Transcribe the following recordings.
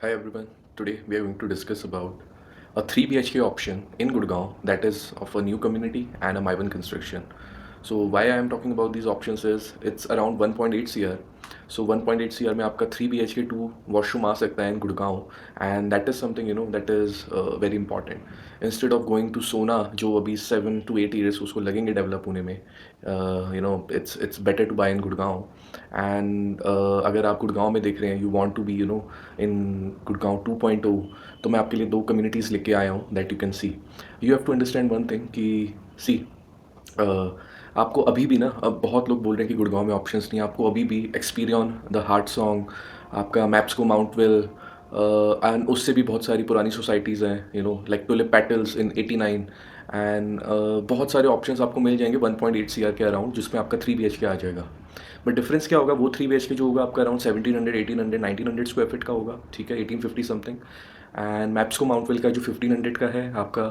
Hi everyone. Today we are going to discuss about a 3 BHK option in Gurgaon that is of a new community and a Maivan construction. So why I am talking about these options is it's around 1.8 CR. So 1.8 CR में आपका 3 BHK 2 washroom आ सकता है in Gurgaon and that is something that is very important. Instead of going to Sona जो अभी 7 to 8 years उसको लगेंगे develop होने में it's better to buy in Gurgaon and अगर आप गुड़गांव में देख रहे हैं you want to be in Gurgaon 2.0 तो मैं आपके लिए दो कम्युनिटीज़ लेके आया हूँ that you can see you have to understand one thing कि सी आपको अभी भी ना अब बहुत लोग बोल रहे हैं कि गुड़गांव में ऑप्शंस नहीं है आपको अभी भी एक्सपीरियन द हार्ट सॉन्ग आपका मैप्स को माउंटवेल एंड उससे भी बहुत सारी पुरानी सोसाइटीज़ हैं like tulip petals in 89 and बहुत सारे ऑप्शंस आपको मिल जाएंगे 1.8 CR के अराउंड जिसमें आपका 3 BHK आ जाएगा बट डिफरेंस क्या होगा वो 3 BHK जो होगा आपका अराउंड 1700 1800 1900 स्क्वायर फीट का होगा ठीक है 1850 समथिंग एंड मैप्सको माउंटवेल का जो 1500 का है आपका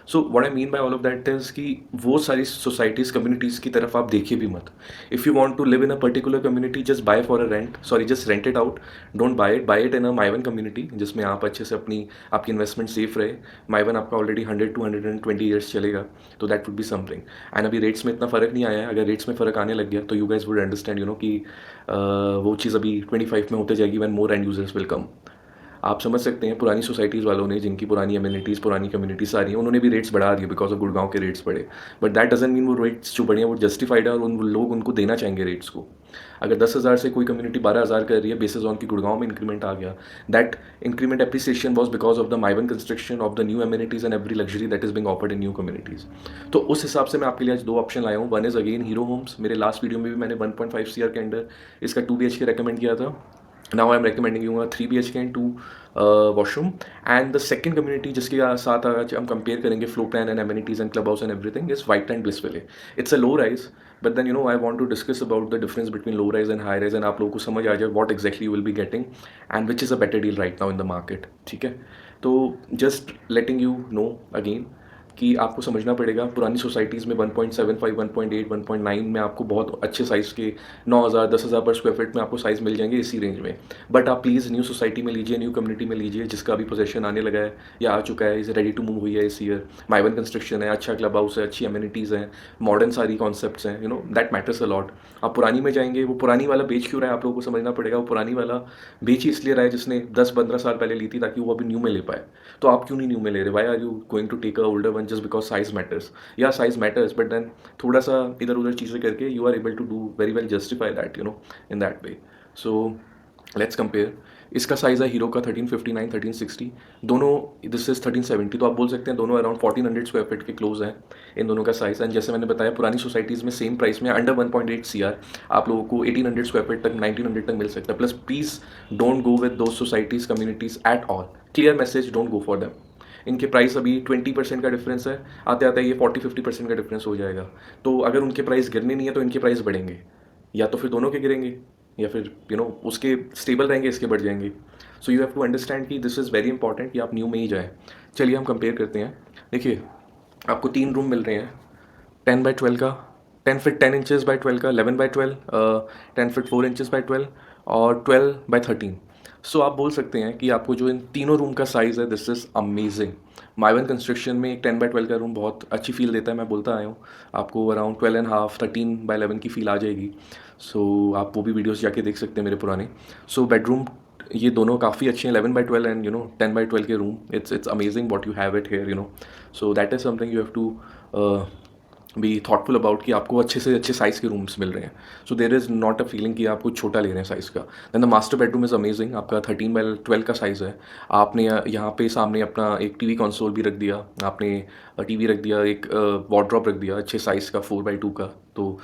so what I mean by all of that is कि वो सारी सोसाइटीज़ कम्युनिटीज़ की तरफ आप देखिए भी मत if you want to live in a particular community just buy for a rent sorry just rent it out don't buy it in a Mivan community जिसमें आप अच्छे से आपकी इन्वेस्टमेंट सेफ रहे माइवन आपका ऑलरेडी 100 to 120 ईयर्स चलेगा तो that would be something and अभी रेट्स में इतना फ़र्क नहीं आया है अगर रेट्स में फ़र्क आने लग गया तो यू गाइज वुड अंडरस्टैंड कि वो चीज़ अभी 25 में होते जाएगी when more and users will come आप समझ सकते हैं पुरानी सोसाइटीज़ वालों ने जिनकी पुरानी एम्यूनिटीज़ पुरानी कम्युनिटीज़ सारी हैं उन्होंने भी रेट्स बढ़ा दिए बिकॉज ऑफ गुड़गांव के रेट्स बढ़े बट दैट डजन मीन वो रेट्स जो बढ़े हैं वो जस्टिफाइड है और उन लोग उनको देना चाहेंगे रेट्स को अगर 10,000 से कोई कम्युनिटी 12,000 कर रही है बेसिस ऑन की गुड़गांव में इंक्रीमेंट आ गया that increment appreciation was because of the माइवन construction of the new amenities and every luxury that is being offered in new communities तो उस हिसाब से मैं आपके लिए आज दो ऑप्शन लाया हूँ one is again Hero Homes मेरे लास्ट वीडियो में भी मैंने 1.5 CR के अंडर इसका 2 BHK रेकमेंड किया था now I'm recommending you a 3 BHK and 2 washroom and the second community जिसके साथ आज हम कंपेयर करेंगे floor plan and amenities and club house and everything is Whiteland Blissville it's a low rise but then I want to discuss about the difference between low rise and high rise and आप लोगों को समझ आ जाए what exactly you will be getting and which is a better deal right now in the market ठीक है तो just letting you know again कि आपको समझना पड़ेगा पुरानी सोसाइटीज़ में 1.75 1.8 1.9 में आपको बहुत अच्छे साइज़ के 9,000 10,000 पर स्क्वायर फीट में आपको साइज़ मिल जाएंगे इसी रेंज में बट आप प्लीज़ न्यू सोसाइटी में लीजिए न्यू कम्युनिटी में लीजिए जिसका अभी पोजेशन आने लगा है या आ चुका है इज़ रेडी टू मूव हुई है इस ईयर माइवन कंस्ट्रक्शन है अच्छा क्लब हाउस है अच्छी एम्यूनिटीज़ हैं मॉडर्न सारी कॉन्सेप्ट्स हैं दैट मैटर्स अ लॉट आप पुरानी में जाएंगे वो पुरानी वाला बेच क्यों रहा है आप लोगों को समझना पड़ेगा वो पुरानी वाला बेच ही इसलिए रहा है जिसने 10-15 साल पहले ली थी ताकि वो अभी न्यू में ले पाए तो आप क्यों नहीं न्यू में ले रहे why are you going to take a older one just because size matters या साइज मैटर्स बट देन थोड़ा सा इधर उधर चीज़ें करके you are able to do very well justify that in that way so let's compare इसका size है Hero का 1359 1360 दोनों दिस इज 1370 तो आप बोल सकते हैं दोनों अराउंड 1400 स्क्वायर फीट के क्लोज हैं इन दोनों का साइज़ एंड जैसे मैंने बताया पुरानी सोसाइटीज़ में सेम प्राइस में अंडर 1.8 CR आप लोगों को 1800 स्क्वायर फीट तक 1900 तक मिल सकता है plus please don't go with दो societies communities at all clear message don't go for them इनके प्राइस अभी 20% का डिफरेंस है आते आते ये 40-50% का डिफरेंस हो जाएगा तो अगर उनके प्राइस गिरने नहीं है तो इनके प्राइस बढ़ेंगे या तो फिर दोनों के गिरेंगे या फिर उसके स्टेबल रहेंगे इसके बढ़ जाएंगे so you have to understand कि दिस इज़ वेरी इंपॉर्टेंट कि आप न्यू में ही जाएँ चलिए हम कंपेयर करते हैं देखिए आपको 3 रूम मिल रहे हैं 10x12 का 10 फीट 10 इंचज़ बाय 12 का 11x12 10 फीट 4 इंचज़ बाय 12 और 12x13 सो आप बोल सकते हैं कि आपको जो इन तीनों रूम का साइज़ है दिस इज़ अमेजिंग माइवन कंस्ट्रक्शन में एक 10x12 का रूम बहुत अच्छी फील देता है मैं बोलता आया हूँ आपको अराउंड 12.5 13x11 की फील आ जाएगी सो आप वो भी वीडियोस जाके देख सकते हैं मेरे पुराने सो बेडरूम ये दोनों काफ़ी अच्छे हैं 11x12 एंड 10x12 के room it's amazing what you have it here so that is something you have to be thoughtful about कि आपको अच्छे से अच्छे साइज़ के रूम्स मिल रहे हैं so there is not a feeling कि आपको छोटा ले रहे हैं साइज़ का than the master bedroom is amazing आपका 13x12 का साइज़ है आपने यहाँ पे सामने अपना एक टीवी कंसोल भी रख दिया आपने टीवी रख दिया एक वार्डरोब रख दिया अच्छे साइज़ का 4x2 का तो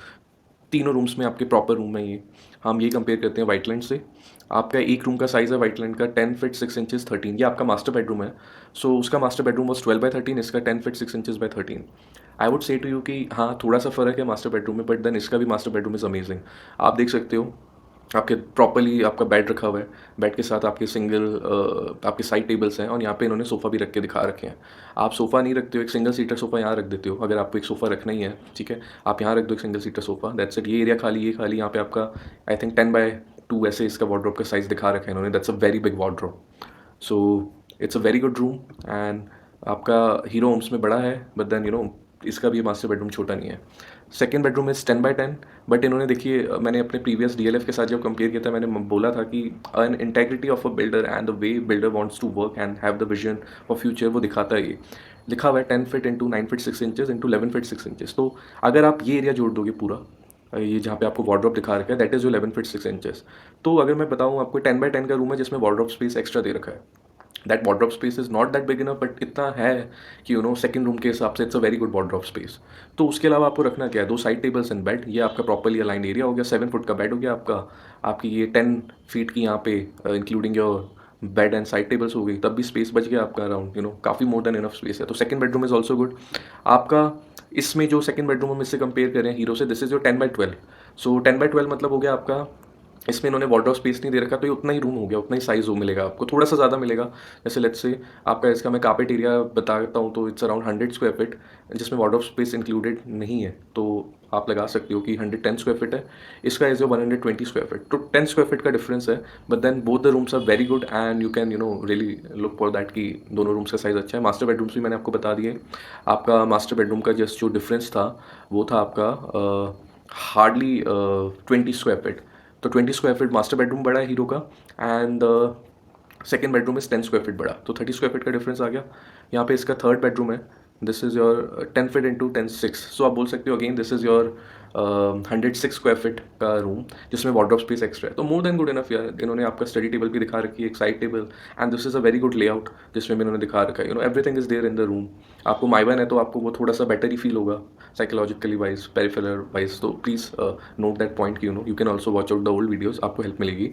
तीनों रूम्स में आपके प्रॉपर रूम है ये हम ये कंपेयर करते हैं वाइटलैंड से आपका एक रूम का साइज़ है वाइटलैंड का 10 फीट 6 इंचज़ 13 ये आपका मास्टर बेडरूम है सो उसका मास्टर बेडरूम वॉज 12x13 इसका 10 feet 6 inches by 13 I would say to you कि हाँ थोड़ा सा फ़र्क है मास्टर बेडरूम में बट देन इसका भी मास्टर बेडरूम इज़ अमेजिंग आप देख सकते हो आपके प्रॉपरली आपका बेड रखा हुआ है बेड के साथ आपके सिंगल आपके साइड टेबल्स हैं और यहाँ पे इन्होंने सोफ़ा भी रख के दिखा रखे हैं आप सोफ़ा नहीं रखते हो एक सिंगल सीटर सोफ़ा यहाँ रख देते हो अगर आपको एक सोफ़ा रखना ही है ठीक है आप यहाँ रख दो एक single seater sofa that's it ये एरिया खाली ये खाली यहाँ पे आपका आई थिंक 10x2 ऐसे इसका वार्डरोब का साइज़ दिखा रखा है इन्होंने that's a very big wardrobe so it's a very good room and आपका हीरो होम्स में बड़ा है, बट देन इसका भी मास्टर बेडरूम छोटा नहीं है। Second bedroom is 10 by 10, but इन्होंने देखिए मैंने अपने प्रीवियस DLF के साथ जब कंपेयर किया था, मैंने बोला था कि an integrity of a builder and the way builder wants to work and have the vision for future, वो दिखाता है। ये लिखा हुआ है 10 feet into 9 feet 6 inches into 11 feet 6 inches. तो अगर आप ये एरिया जोड़ दोगे पूरा, ये जहाँ पे आपको वार्डरोब दिखा रखा है, दैट इज़ जो 11 फीट 6 इंचेस। तो अगर मैं बताऊँ आपको, 10 by 10 का रूम है जिसमें वार्डरोब स्पेस एक्स्ट्रा दे रखा है। That wardrobe space is not that big enough, but इतना है कि सेकंड रूम के हिसाब से it's a very good wardrobe space. तो उसके अलावा आपको रखना क्या है, 2 साइड टेबल्स एंड बेड, ये आपका प्रॉपरली अलाइंड एरिया हो गया। 7 फुट का बेड हो गया आपका, आपकी ये 10 फीट की यहाँ पे including your bed and side tables हो गई, तब भी स्पेस बच गया आपका अराउंड काफ़ी मोर देन इनफ स्पेस है। तो second bedroom is also good आपका। इसमें जो सेकंड बेडरूम हम इससे कंपेयर करें हीरो से, this is your 10 by 12। So 10 by 12 मतलब हो गया आपका, इसमें इन्होंने वार्डरोब स्पेस नहीं दे रखा, तो ये उतना ही रूम हो गया, उतना ही साइज़ वो मिलेगा आपको, थोड़ा सा ज़्यादा मिलेगा। जैसे लेट्स से आपका इसका मैं कार्पेट एरिया बताता हूँ, तो इट्स अराउंड 100 स्क्वायर फीट, जिसमें वार्डरोब स्पेस इंक्लूडेड नहीं है। तो आप लगा सकते हो कि 110 स्क्वायर फीट है, इसका इज़ 120 स्क्वायर फीट, तो 10 स्क्वायर फीट का डिफरेंस है। But then both the rooms are very good and you can really look for that कि दोनों रूम्स का साइज़ अच्छा है। मास्टर बेडरूम्स भी मैंने आपको बता दिए। आपका मास्टर बेडरूम का जस्ट जो डिफरेंस था वो था आपका हार्डली 20 स्क्वायर फीट। तो 20 स्क्वायर फीट मास्टर बेडरूम बड़ा है हीरो का, and second bedroom is 10 square feet बड़ा, तो 30 स्क्वायर फीट का डिफरेंस आ गया। यहाँ पे इसका थर्ड बेडरूम है, this is your 10 feet into 10 6, सो आप बोल सकते हो again this is your 106 square feet का रूम, जिसमें वार्डरोब स्पेस एक्स्ट्रा है। तो मोर देन गुड इनफ यार। इन्होंने आपका स्टडी टेबल भी दिखा रखी है, एक side table, and this is a very good layout जिसमें भी इन्होंने दिखा रखा है। Everything is there in the room. आपको माइवन है तो आपको वो थोड़ा सा बेटर ही फील होगा साइकोलॉजिकली वाइज, पेरिफेरल वाइज। तो प्लीज़ नोट दैट पॉइंट कि you can also watch out the old videos, आपको हेल्प मिलेगी।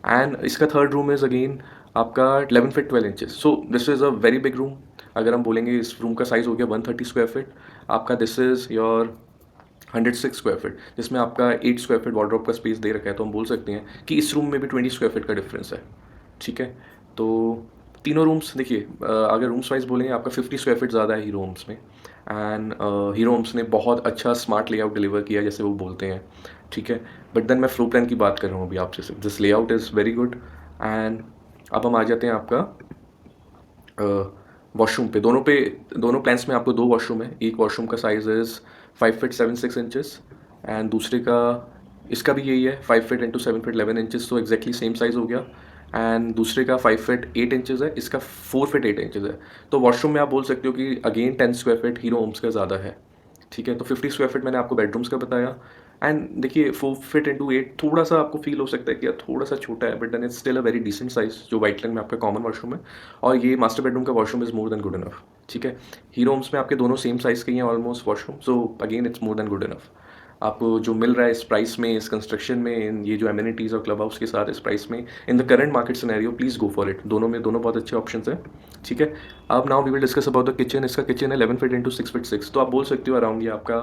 एंड इसका थर्ड रूम इज़ अगेन आपका 11 feet 12 inches, so this is a very big room. अगर हम बोलेंगे इस रूम का साइज़ हो गया 130 स्क्वायर फीट आपका, this is your 106 square feet, जिसमें आपका 8 स्क्वायर फीट वार्डरोब का स्पेस दे रखा है। तो हम बोल सकते हैं कि इस रूम में भी 20 स्क्वायर फीट का डिफरेंस है। ठीक है, तो तीनों रूम्स देखिए, अगर रूम्स वाइज बोलेंगे आपका 50 स्क्वायर फीट ज़्यादा है हीरो होम्स में, एंड हीरो होम्स ने बहुत अच्छा स्मार्ट लेआउट डिलीवर किया जैसे वो बोलते हैं। ठीक है, बट देन मैं फ्लोर प्लान की बात कर रहा हूँ अभी आपसे। This layout is very good. And अब हम आ जाते हैं आपका वॉशरूम पे दोनों प्लान्स में आपको दो वॉशरूम है। एक वॉशरूम का size is 5 feet 7 6 inches, and दूसरे का इसका भी यही है 5 फीट इंटू 7 फीट 11 इंचेस, तो एग्जैक्टली सेम साइज़ हो गया। एंड दूसरे का 5 फीट 8 इंचेस है, इसका 4 फीट 8 इंचेस है। तो वॉशरूम में आप बोल सकते हो कि again 10 square feet Hero Homes का ज़्यादा है। ठीक है, तो 50 स्क्वायर फीट मैंने आपको बेडरूम्स का बताया। एंड देखिए 4 फीट इंटू 8 थोड़ा सा आपको फील हो सकता है कि यार थोड़ा सा छोटा है, but then it's still a very decent size जो व्हाइट लाइन में आपका कॉमन वॉशरूम है। और ये मास्टर बेडरूम का washroom is more than good enough. ठीक है, हीरो होम्स में आपके दोनों सेम साइज़ के ही हैं almost washroom, so again it's more than good enough. आपको जो मिल रहा है इस प्राइस में, इस कंस्ट्रक्शन में, इन ये जो एमिनिटीज़ और क्लब हाउस के साथ इस प्राइस में, in the current market scenario, please go for it. दोनों बहुत अच्छे ऑप्शंस हैं। ठीक है, अब now we will discuss about the kitchen. इसका किचन है 11 फीट इंटू 6 फीट 6, तो आप बोल सकते हो अराउंड ये आपका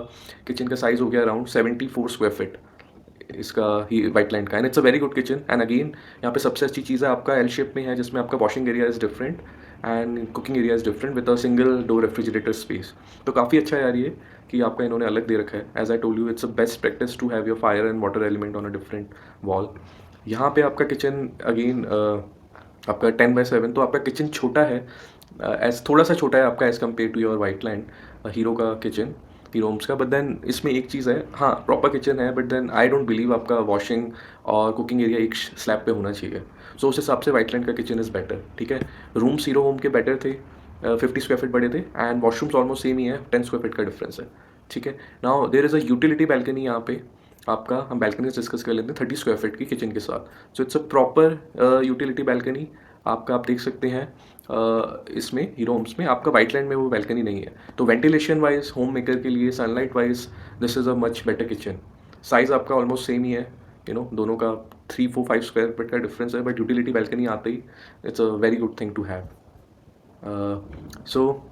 किचन का साइज़ हो गया अराउंड 74 स्क्वायर फीट इसका ही वाइट लाइन का, and it's a very good kitchen. And again यहाँ पे सबसे अच्छी चीज़ है आपका एल शेप में है, जिसमें आपका washing area is different and cooking area is different with a single door refrigerator space. तो काफ़ी अच्छा है यार ये कि आपका इन्होंने अलग दे रखा है। As I told you, it's a best practice to have your fire and water element on a different wall. यहाँ पे आपका किचन अगेन आपका 10 by 7, तो आपका किचन छोटा है, एज थोड़ा सा छोटा है आपका as compare to your Whiteland Hero का किचन, हीरो होम्स का। बट देन इसमें एक चीज़ है, हाँ प्रॉपर किचन है, but then I don't believe आपका वॉशिंग और कुकिंग एरिया एक स्लैब पे होना चाहिए। सो उस हिसाब से वाइट लैंड का किचन इज़ बेटर। ठीक है, रूम्स हीरो होम के बेटर थे, 50 स्क्वायर फीट बड़े थे, एंड वॉशरूम्स ऑलमोस्ट सेम ही है, 10 स्क्वायर फीट का डिफरेंस है। ठीक है, now there is a utility balcony यहाँ पे आपका, हम बैल्कनीज डिस्कस कर लेते हैं 30 स्क्वायर फीट की किचन के साथ। So it's a proper utility balcony आपका, आप देख सकते हैं इसमें हीरो होम्स में आपका वाइट लैंड में वो बैल्कनी नहीं है। तो वेंटिलेशन वाइज, होम मेकर के लिए, sunlight wise, this is a much better kitchen. Size आपका ऑलमोस्ट सेम ही है, दोनों का 3 4 5 स्क्वायर फीट का डिफरेंस है, बट यूटिलिटी बैल्कनी आते ही it's a very good thing to have. So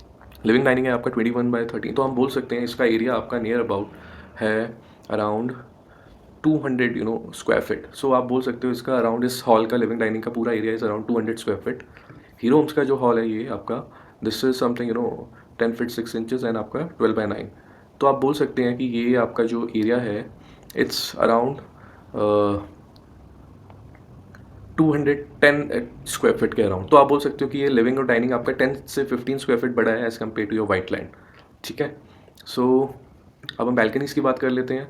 living dining है आपका 21 by 13, तो हम बोल सकते हैं इसका एरिया आपका नियर अबाउट है अराउंड 200 स्क्वायर फीट। सो आप बोल सकते हो इसका अराउंड, इस हॉल का लिविंग डाइनिंग का पूरा area is around 200 square feet. Hero Homes का जो हॉल है ये आपका, this is something 10 feet 6 inches and आपका 12 by 9। तो आप बोल सकते हैं कि ये आपका जो एरिया है, इट्स अराउंड 210 स्क्वायर फीट के अराउंड। तो आप बोल सकते हो कि ये लिविंग और डाइनिंग आपका 10 से 15 स्क्वायर फीट बड़ा है as compare to your Whiteland. ठीक है, सो अब हम बैल्कनीज़ की बात कर लेते हैं।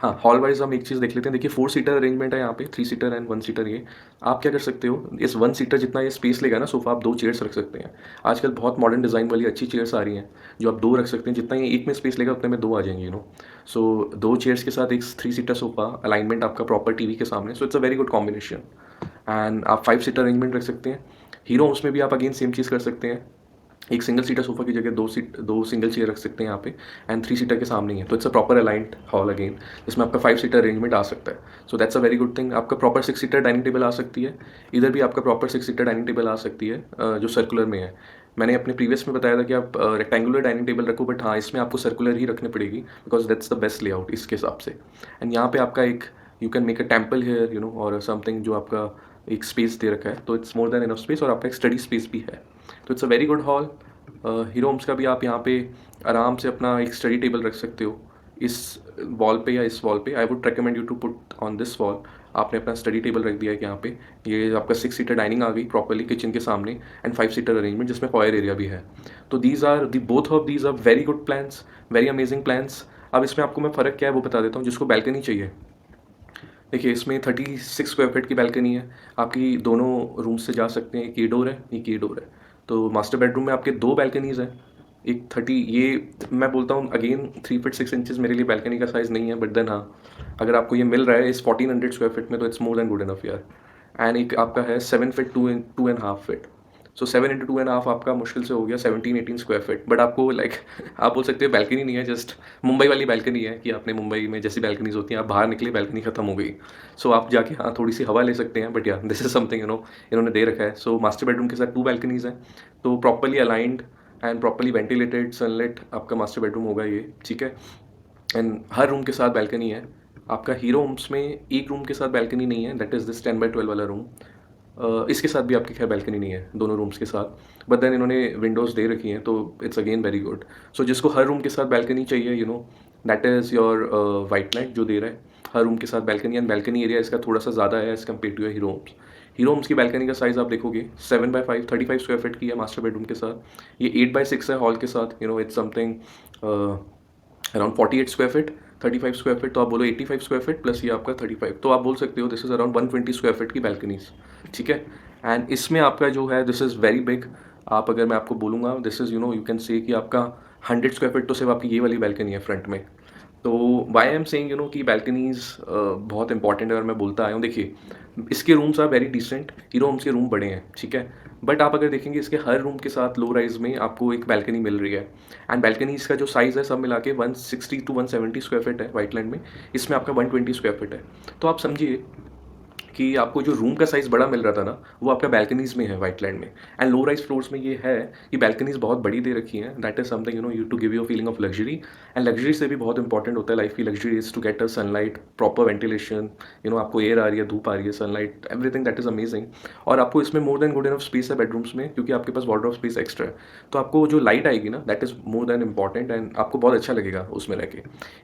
हाँ, हॉल वाइज़ हम एक चीज़ देख लेते हैं। देखिए 4 सीटर अरेंजमेंट है यहाँ पे, 3 सीटर एंड 1 सीटर ये। आप क्या कर सकते हो, इस 1 सीटर जितना ये स्पेस लेगा ना सोफ़ा, आप 2 चेयर्स रख सकते हैं। आजकल बहुत मॉडर्न डिज़ाइन वाली अच्छी चेयर्स आ रही हैं, जो आप 2 रख सकते हैं। जितना ये एक में स्पेस लेगा उतने में 2 आ जाएँगे, यू नो। सो 2 चेयर्स के साथ एक 3 सीटर सोफ़ा, अलाइनमेंट आपका प्रॉपर टीवी के सामने, so it's a very good combination. And आप 5 सीटर अरेंजमेंट रख सकते हैं। हीरो होम्स में भी आप अगेन सेम चीज़ कर सकते हैं। एक सिंगल सीटर सोफ़ा की जगह 2 सिंगल चेयर रख सकते हैं यहाँ पे, एंड 3 सीटर के सामने ही है। तो it's a proper aligned hall again, जिसमें आपका 5 सीटर अरेंजमेंट आ सकता है। So that's a very good thing. आपका प्रॉपर 6 सीटर डाइनिंग टेबल आ सकती है। इधर भी आपका प्रॉपर 6 सीटर डाइनिंग टेबल आ सकती है, जो सर्कुलर में है। मैंने अपने प्रीवियस में बताया था कि आप रेक्टेंगुलर डाइनिंग टेबल रखो, बट हाँ, इसमें आपको सर्कुलर ही रखनी पड़ेगी, because that's the best layout इसके हिसाब से। एंड यहाँ पे आपका एक, you can make a temple here, you know, और समथिंग, जो आपका एक स्पेस दे रखा है, तो it's more than enough space, और आपका एक स्टडी स्पेस भी है। तो it's a very good hall. Hero Homes का भी आप यहाँ पे आराम से अपना एक स्टडी टेबल रख सकते हो, इस वॉल पे या इस वॉल पे। I would recommend you to put on this wall. आपने अपना स्टडी टेबल रख दिया है यहाँ पे। ये आपका 6 सीटर डाइनिंग आ गई प्रॉपर्ली किचन के सामने, एंड 5 सीटर अरेंजमेंट जिसमें फॉयर एरिया भी है। तो these are the both of these are very good plans, very amazing plans. अब इसमें आपको मैं फ़र्क क्या है वो बता देता हूँ। जिसको बैल्कनी चाहिए, देखिए इसमें 36 स्क्वायर फीट की बैल्कनी है। आपकी दोनों रूम से जा सकते हैं, एक ये डोर है, एक ये डोर है। तो मास्टर बेडरूम में आपके 2 बैल्कनीज़ हैं। एक 30, ये मैं बोलता हूँ अगेन 3 फीट 6 इंचेस मेरे लिए बैल्कनी का साइज़ नहीं है, बट देन हाँ, अगर आपको ये मिल रहा है इस 1400 स्क्वायर फीट में, तो it's more than good enough यार। एंड एक आपका है 7 फीट 2.5 फीट। सो 7 इंटू 2.5 आपका मुश्किल से हो गया 17-18 स्क्वायर फीट। बट आपको लाइक आप बोल सकते हो बैल्कनी नहीं है, जस्ट मुंबई वाली बैल्कनी है, कि आपने मुंबई में जैसी बैल्कनीज होती हैं, आप बाहर निकले बैल्कनी खत्म हो गई। सो आप जाके हाँ थोड़ी सी हवा ले सकते हैं, बट या this is something, you no, इन्होंने दे रखा है। सो मास्टर बेडरूम के साथ 2 बैल्कनीज हैं, तो properly aligned and properly ventilated sunlight आपका मास्टर बेडरूम होगा ये, ठीक है। एंड हर रूम के साथ बैल्कनी है। आपका हीरो होम्स में एक रूम के साथ बैल्कनी नहीं है, दैट इज़ दिस 10x12 वाला रूम। इसके साथ भी आपकी खैर बैल्कनी नहीं है दोनों रूम्स के साथ, बट देन इन्होंने विंडोज़ दे रखी हैं, तो इट्स अगेन वेरी गुड। सो जिसको हर रूम के साथ बैल्कनी चाहिए, you know, that is your white light जो दे रहा है हर रूम के साथ बैल्कनी। एंड बैल्कनी एरिया इसका थोड़ा सा ज़्यादा है as compare to Hero Homes. Hero Homes की बैल्कनी का साइज़ आप देखोगे 7x5 35 स्क्वायर फीट की है मास्टर बेडरूम के साथ। ये 8x6 है हॉल के साथ, you know, it's something around 48 square feet, 35 square feet, तो आप बोलो 85 स्क्वायर फीट प्लस ये आपका 35, तो आप बोल सकते हो this is around 120 square feet की बैल्कनीज, ठीक है। एंड इसमें आपका जो है दिस इज़ वेरी बिग। आप अगर मैं आपको बोलूँगा this is, you know, you can say कि आपका 100 स्क्वायर फीट तो सिर्फ आपकी ये वाली बैल्कनी है फ्रंट में। तो why I am saying, you know, कि बैल्कनीज बहुत इंपॉर्टेंट है, और मैं बोलता आया हूँ। देखिए इसके rooms are very decent, Hero Homes के रूम बड़े हैं, ठीक है, बट आप अगर देखेंगे इसके हर रूम के साथ लो राइज में आपको एक बैल्कनी मिल रही है। एंड बैल्कनीज का जो साइज़ है सब मिला के 160 टू 170 स्क्वायर फीट है वाइटलैंड में, इसमें आपका 120 स्क्वायर फीट है। तो आप समझिए कि आपको जो रूम का साइज़ बड़ा मिल रहा था ना, वो आपका बैल्कनीज़ में है वाइटलैंड में। एंड लो राइज फ्लोर्स में ये है कि बैल्कनीज़ बहुत बड़ी दे रखी हैं, that is something, you know, you to give you feeling of luxury. And luxury से भी बहुत इंपॉर्टेंट होता है लाइफ की, luxury is to get a sunlight, proper ventilation, you know, आपको एयर आ रही है, धूप आ रही है, sunlight, everything, that is amazing. और आपको इसमें more than good enough space है बेडरूम्स में, क्योंकि आपके पास वार्डरोब स्पेस एक्स्ट्रा है। तो आपको जो लाइट आएगी ना, that is more then important, and आपको बहुत अच्छा लगेगा उसमें रह के।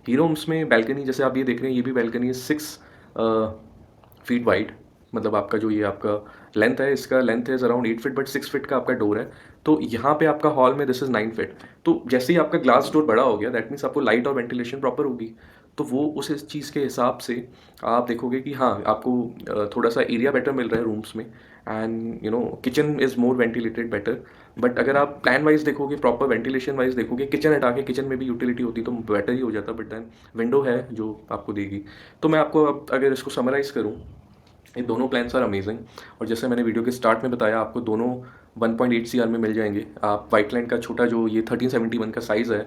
हीरो होम्स में बैल्कनी जैसे आप ये देख रहे हैं, ये भी बैल्कनी है 6 फीट वाइड। मतलब आपका जो ये आपका लेंथ है, इसका length is around 8 feet, but 6 feet का आपका डोर है। तो यहाँ पे आपका हॉल में दिस इज़ 9 फीट। तो जैसे ही आपका ग्लास डोर बड़ा हो गया, दैट मीन्स आपको लाइट और वेंटिलेशन प्रॉपर होगी। तो वो उस इस चीज़ के हिसाब से आप देखोगे कि हाँ, आपको थोड़ा सा एरिया बेटर मिल रहा है रूम्स में, and you know kitchen is more ventilated better. But अगर आप प्लान वाइज देखोगे, प्रॉपर वेंटिलेशन वाइज देखोगे, किचन हटा के किचन में भी यूटिलिटी होती तो बेटर ही हो जाता, बट देन विंडो है जो आपको देगी। तो मैं आपको अब अगर इसको समराइज़ करूँ, ये दोनों प्लान्स आर अमेजिंग। और जैसे मैंने वीडियो के स्टार्ट में बताया, आपको दोनों 1.8 CR में मिल जाएंगे। आप वाइटलैंड का छोटा जो ये 1371 का साइज़ है,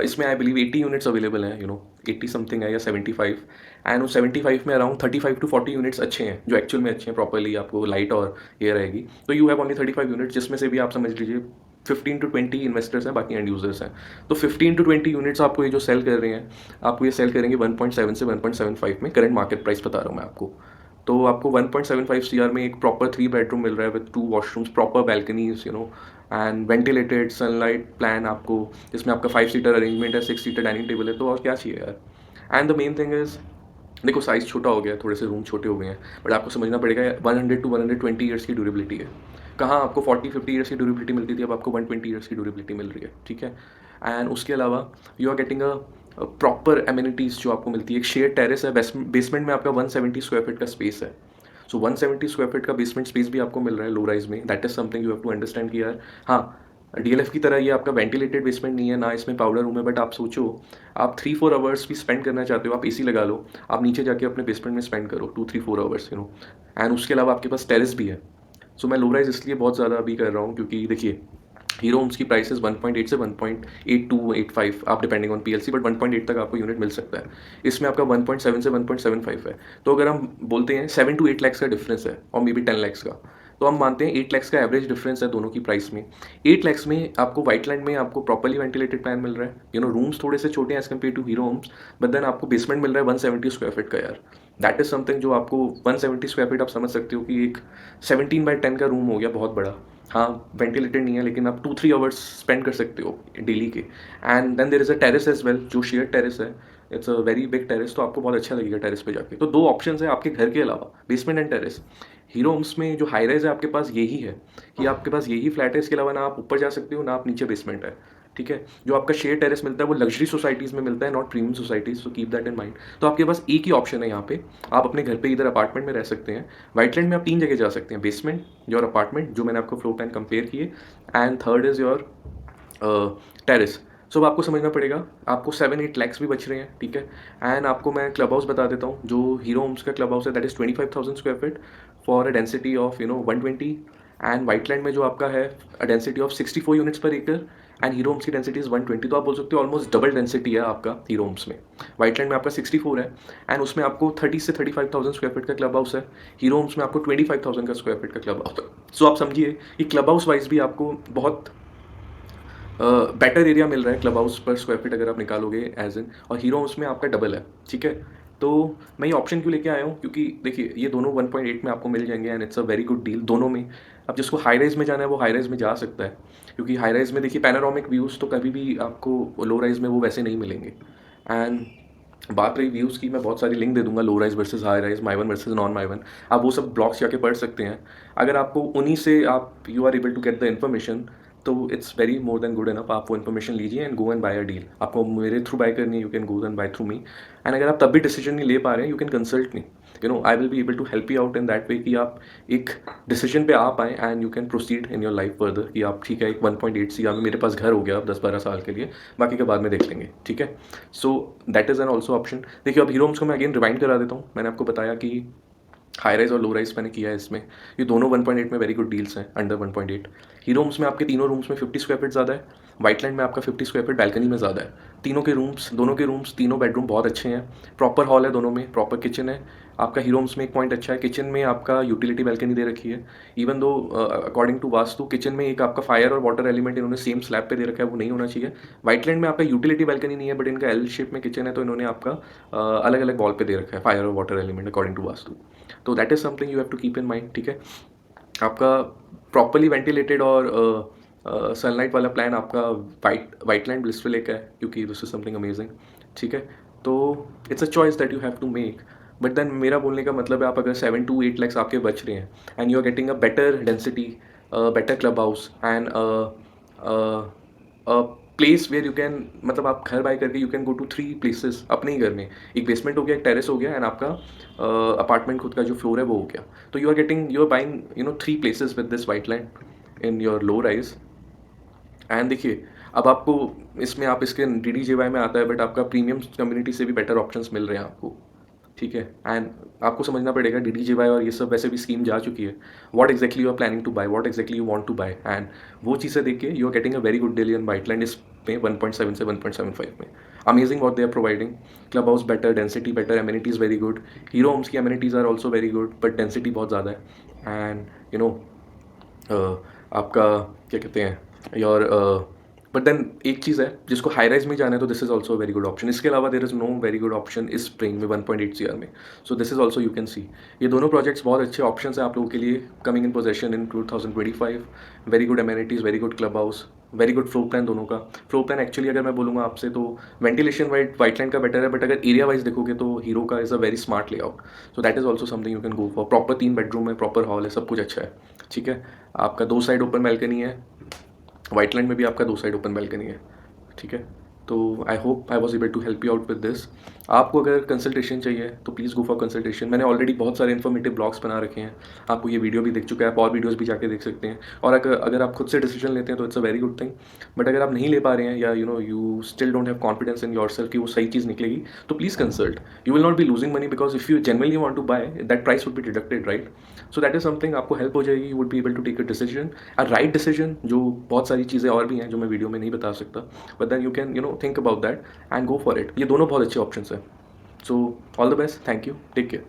इसमें आई बिलीव 80 यूनिट्स अवेलेबल हैं, यू नो, 80 समथिंग है या 75। एंड उस 75 में अराउंड 35 टू 40 यूनिट्स अच्छे हैं, जो एक्चुअल में अच्छे हैं, प्रॉपरली आपको लाइट और ये रहेगी। तो यू हैव ओनली 35 यूनिट्स, जिसमें से भी आप समझ लीजिए 15 टू 20 इन्वेस्टर्स हैं, बाकी एंड यूजर्स हैं। तो 15 टू 20 यूनिट्स आपको ये जो सेल कर रहे हैं, आपको ये सेल करेंगे 1.7 से 1.75 में, करंट मार्केट प्राइस बता रहा हूँ मैं आपको। तो आपको 1.75 CR में एक प्रॉपर 3 बेडरूम मिल रहा है with 2 washrooms, proper balconies, you know, and ventilated sunlight plan आपको, जिसमें आपका 5 सीटर अरेंजमेंट है, 6 सीटर डाइनिंग टेबल है, तो और क्या चाहिए यार। And the main thing is देखो साइज़ छोटा हो गया है, थोड़े से रूम छोटे हो गए हैं, बट आपको समझना पड़ेगा 100 टू 120 ईयर्स की ड्यूरेबिलिटी है। कहाँ आपको 40-50 ईयर्स की ड्यूरेबिलिटी मिलती थी, अब आपको 120 ईयर्स की ड्यूरेबिलिटी मिल रही है, ठीक है? एंड उसके अलावा you are getting proper amenities जो आपको मिलती है। एक शेयर्ड टेरेस है, बेसमेंट में आपका 170 स्क्वायर फीट का स्पेस है। सो 170 स्क्वायर फीट का बेसमेंट स्पेस भी आपको मिल रहा है लो राइज में। That is something you have to understand कि यार हाँ, डीएलएफ की तरह ये आपका वेंटिलेटेड बेसमेंट नहीं है, ना इसमें पाउडर रूम है, बट आप सोचो आप 3-4 आवर्स भी स्पेंड करना चाहते हो, आप एसी लगा लो, आप नीचे जाके अपने बेसमेंट में स्पेंड करो 2-3-4 आवर्स, एंड उसके अलावा आपके पास टेरेस भी है। सो मैं लो राइज इसलिए बहुत ज़्यादा अभी कर रहा हूँ क्योंकि देखिए हीरो होम्स की प्राइस 1.8 से 1.8285, आप डिपेंडिंग ऑन पीएलसी, बट 1.8 तक आपको यूनिट मिल सकता है। इसमें आपका 1.7 से 1.75 है। तो अगर हम बोलते हैं 7 to 8 लाख का डिफरेंस है और मे बी 10 लाख का, तो हम मानते हैं 8 लाख का एवरेज डिफरेंस है दोनों की प्राइस में। 8 लाख में आपको व्हाइटलैंड में आपको प्रॉपर्ली वेंटिलेटेड प्लान मिल रहा है, रूम्स थोड़े से छोटे हैं as compare to Hero Homes, but then आपको बेसमेंट मिल रहा है 170 स्क्वायर फीट का यार। दैट इज समथिंग जो आपको 170 स्क्वायर फीट, आप समझ सकते हो कि एक 17x10 का रूम हो गया, बहुत बड़ा। हाँ, वेंटिलेटेड नहीं है, लेकिन आप 2-3 आवर्स स्पेंड कर सकते हो डेली के। And then there is a terrace as well, जो शेयर टेरेस है। It's a very big terrace, तो आपको बहुत अच्छा लगेगा टेरेस पे जाके। तो दो ऑप्शन है आपके घर के अलावा, basement and terrace. Hero Homes में जो हाई राइज है आपके पास यही है कि आपके पास यही फ्लैट है, इसके अलावा ना आप ऊपर जा सकते हो ना आप नीचे बेसमेंट है, ठीक है? जो आपका शेयर टेरेस मिलता है वो लग्जरी सोसाइटीज़ में मिलता है, not premium societies, so keep that in mind. तो आपके पास एक ही ऑप्शन है यहाँ पे, आप अपने घर पे इधर अपार्टमेंट में रह सकते हैं। व्हाइटलैंड में आप 3 जगह जा सकते हैं, बेसमेंट, योर अपार्टमेंट जो मैंने आपको फ्लोर प्लान कंपेयर किए, and third is your terrace. So अब आपको समझना पड़ेगा, आपको 7-8 लैक्स भी बच रहे हैं, ठीक है? एंड आपको मैं क्लब हाउस बता देता हूँ, जो हीरो होम्स का क्लब हाउस है that is 25,000 square feet for a density of 120, and Whiteland में जो आपका है डेंसिटी ऑफ 64 यूनिट्स पर एकड़, एंड हीरो होम्स की डेंसिटी इज़ 120। तो आप बोल सकते हो ऑलमोस्ट डबल डेंसिटी है आपका हीरो होम्स में। व्हाइटलैंड में आपका 64 है, एंड उसमें आपको 30 से 35,000 स्क्वायर फीट का क्लब हाउस है। हीरो होम्स में आपको 25,000 का स्क्वायर फीट का क्लब हाउस है। सो आप समझिए कि क्लब हाउस वाइज भी आपको बहुत बेटर एरिया मिल रहा है क्लब हाउस पर स्क्वायर फीट अगर आप निकालोगे एज इन, और हीरो उसमें आपका डबल है, ठीक है? तो मैं ये ऑप्शन क्यों लेके आया हूँ, क्योंकि देखिए ये दोनों 1.8 में आपको मिल जाएंगे, and it's a very good deal दोनों में। अब जिसको हाई राइज में जाना है वो हाई राइज में जा सकता है, क्योंकि हाई राइज में देखिए पैनोरामिक व्यूज़ तो कभी भी आपको लो राइज में वो वैसे नहीं मिलेंगे। एंड बात रही व्यूज़ की, मैं बहुत सारी लिंक दे दूंगा, low rise versus high rise, my one versus non my one. आप वो सब ब्लॉग्स जाके पढ़ सकते हैं। अगर आपको उन्हीं से आप you are able to get the information, तो it's very more than good enough. आप वो इन्फॉर्मेशन लीजिए and go and buy a deal. आपको मेरे थ्रू बाय करनी है, you can go and buy through me. And अगर आप तब भी डिसीजन नहीं ले पा रहे हैं, you can consult me, I will be able to help you out in that way कि आप एक डिसीजन पे आ पाएँ and you can proceed in your life further, कि आप ठीक है एक 1.8 सी मेरे पास घर हो गया अब 10-12 साल के लिए, बाकी के बाद में देख लेंगे, ठीक है? सो that is an also option. देखिए अब हीरो होम्स को मैं अगेन रिवाइंड करा देता हूँ। मैंने आपको बताया कि हाई राइज और लो राइज मैंने किया है इसमें, ये दोनों 1.8 में वेरी गुड डील्स हैं अंडर 1.8। हीरो होम्स में आपके तीनों रूम्स में 50 स्क्वायर फीट ज़्यादा है, व्हाइटलैंड में आपका 50 स्क्वायर फीट बैल्कनी में ज़्यादा है। दोनों के रूम्स तीनों बेडरूम बहुत अच्छे हैं, प्रॉपर हॉल है दोनों में, प्रॉपर किचन है। आपका हीरो होम्स में एक पॉइंट अच्छा है, किचन में आपका यूटिलिटी बैल्कनी दे रखी है। Even though according to vastu kitchen में एक आपका फायर और वाटर एलिमेंट इन्होंने सेम स्लैब पे दे रखा है, वो नहीं होना चाहिए। व्हाइटलैंड में आपका यूटिलिटी बैल्कनी नहीं है, बट इनका एल शेप में किचन है, तो इन्होंने आपका अलग अलग वॉल पे दे रखा है फायर और water element according to vastu. तो that is something you have to keep in mind, ठीक है? आपका प्रॉपरली वेंटिलेटेड और सनलाइट वाला प्लान आपका वाइटलैंड ब्लिसफुल एक है, क्योंकि दिस इज समथिंग अमेजिंग, ठीक है? तो it's a choice that you have to make. But then मेरा बोलने का मतलब है, आप अगर 7 to 8 लैक्स आपके बच रहे हैं and you are getting a better density, better club house and place where you can, मतलब आप घर बाय करके you can go to 3 places अपने ही घर में। एक बेसमेंट हो गया, एक टेरेस हो गया, एंड आपका अपार्टमेंट खुद का जो फ्लोर है वो हो गया। तो you are buying 3 places with this Whiteland in your low rise. And देखिए अब आपको इसमें, आप इसके DDJY में आता है, बट आपका प्रीमियम कम्युनिटी से भी बेटर ऑप्शंस मिल रहे हैं आपको, ठीक है? एंड आपको समझना पड़ेगा DDJY और ये सब वैसे भी स्कीम जा चुकी है। What exactly you are planning to buy, what exactly you want to buy, and वो चीज़ें देख के you are getting a very good deal in Whiteland इस में 1.7 से 1.75 में। Amazing what they are providing, club house better, density better, amenities very good. Hero Homes की amenities are also very good, but density बहुत ज़्यादा है। And आपका क्या कहते हैं, योर बट देन एक चीज़ है, जिसको हाई राइज में जाना है तो this is also very good option. इसके अलावा there is no very good option इस स्प्रिंग में 1.8 सीआर में। So this is also you can see. ये दोनों प्रोजेक्ट्स बहुत अच्छे ऑप्शंस हैं आप लोगों के लिए, coming in possession in 2025। Very good amenities, very good club house, very good floor plan दोनों का। फ्लोर प्लान एक्चुअली अगर मैं बोलूँगा आपसे तो वेंटिलेशन वाइटलैंड का बेटर है, बट अगर एरिया वाइज देखोगे तो हीरो का is a very smart layout. So that is also something you can go for. Proper 3 bedroom है, प्रॉपर हॉल है, सब कुछ अच्छा है, ठीक है। आपका 2 साइड ओपन बैल्कनी है, वाइटलैंड में भी आपका 2 साइड ओपन बैल्कनी है, ठीक है। तो I hope I was able to help you out with this. आपको अगर कंसल्टेशन चाहिए तो प्लीज़ गो फॉर कंसल्टेशन। मैंने ऑलरेडी बहुत सारे इन्फॉर्मेटिव ब्लॉग्स बना रखे हैं, आपको ये वीडियो भी दिख चुका है, आप और वीडियोस भी जाके देख सकते हैं। और अगर आप खुद से डिसीजन लेते हैं तो it's a very good thing. But अगर आप नहीं ले पा रहे हैं, या you still don't have confidence in yourself कि वो सही चीज़ निकलेगी, तो please consult. You will not be losing money, because if you generally want to buy, that price would be deducted, right. So that is something आपको help हो जाएगी। You would be able to take a decision, a right decision. जो बहुत सारी चीज़ें और भी हैं जो मैं वीडियो में नहीं बता सकता, but then you can think about that and go for it. ये दोनों बहुत अच्छे ऑप्शंस हैं। So all the best, thank you, take care.